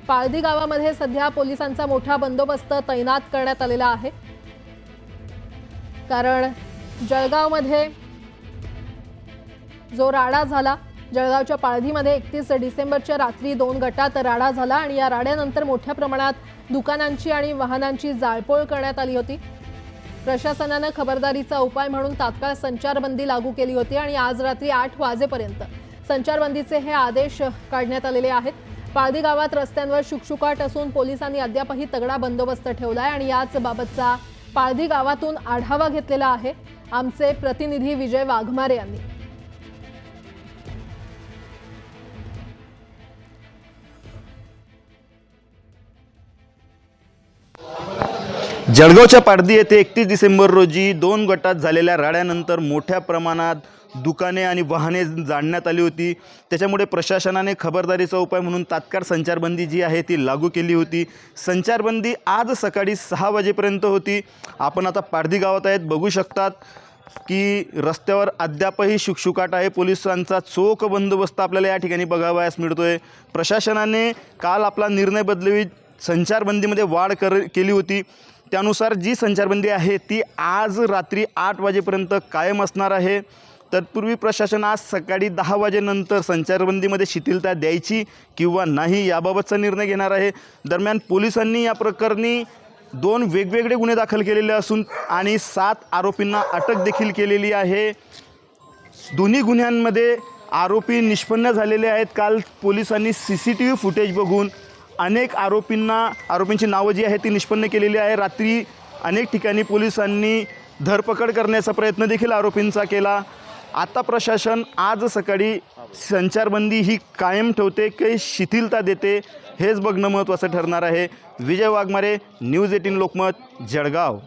पाळदी गावामध्ये सध्या पोलिसांचा मोठा बंदोबस्त तैनात करण्यात आलेला आहे। कारण जळगावमध्ये जो राडा झाला, जळगावच्या पाळधीमध्ये 31 डिसेंबरच्या रात्री 2 गटात राडा झाला आणि या राड्यानंतर मोठ्या प्रमाणात दुकानांची आणि वाहनांची जाळपोळ करण्यात आली होती। प्रशासनाने खबरदारीचा उपाय म्हणून तात्काळ संचारबंदी लागू केली होती आणि आज रात्री 8 वाजेपर्यंत संचारबंदीचे हे आदेश काढण्यात आलेले आहेत। पाळदी गावात रस्त्यांवर शुकशुकाट असून पोलिसांनी अद्यापही तगडा बंदोबस्त ठेवलाय आणि याच बाबतचा पाळदी गावातून आढावा घेतलेला आहे आमचे प्रतिनिधी विजय वाघमारे यांनी। जळगावच्या पाळदी येथे 31 डिसेंबर रोजी 2 गटात झालेल्या राड्यानंतर मोठ्या प्रमाणात दुकाने आणि वाहने जाळण्यात आली होती। त्याच्यामुळे प्रशासनाने खबरदारीचा उपाय म्हणून तात्काळ संचारबंदी जी आहे ती लागू केली होती। संचारबंदी आज सकाळी 6 वाजेपर्यंत होती। आपण आता पाळदी गावात आहेत, बघू शकतात की रस्त्यावर अद्यापही शुकशुकाट आहे। पोलिसांचा चोख बंदोबस्त आपल्याला या ठिकाणी बघावयास मिळतोय। प्रशासनाने काल आपला निर्णय बदलवीत संचारबंदीमध्ये वाढ केली होती। त्यानुसार जी संचारबंदी आहे ती आज रात्री 8 वाजेपर्यंत कायम असणार आहे। तत्पूर्वी प्रशासन आज सकाळी 10 वाजेनंतर संचारबंदीमध्ये शिथिलता द्यायची किंवा नाही याबाबतचा निर्णय घेणार आहे। दरम्यान पोलिसांनी या प्रकरणी 2 वेगवेगळे गुन्हे दाखल केलेले असून आणि 7 आरोपींना अटक देखील केलेली आहे। दोन्ही गुन्ह्यांमध्ये आरोपी निष्पन्न झालेले आहेत। काल पोलिसांनी CCTV फुटेज बघून अनेक आरोपींची नावं जी आहे ती निष्पन्न केलेली आहे। रात्री अनेक ठिकाणी पोलिसांनी धरपकड करण्याचा प्रयत्न देखील आरोपींचा केला। आता प्रशासन आज सकाळी संचारबंदी ही कायम ठेवते की शिथिलता देते हेच बघणं महत्त्वाचं ठरणार आहे। विजय वाघमारे, न्यूज 18 लोकमत, जळगाव।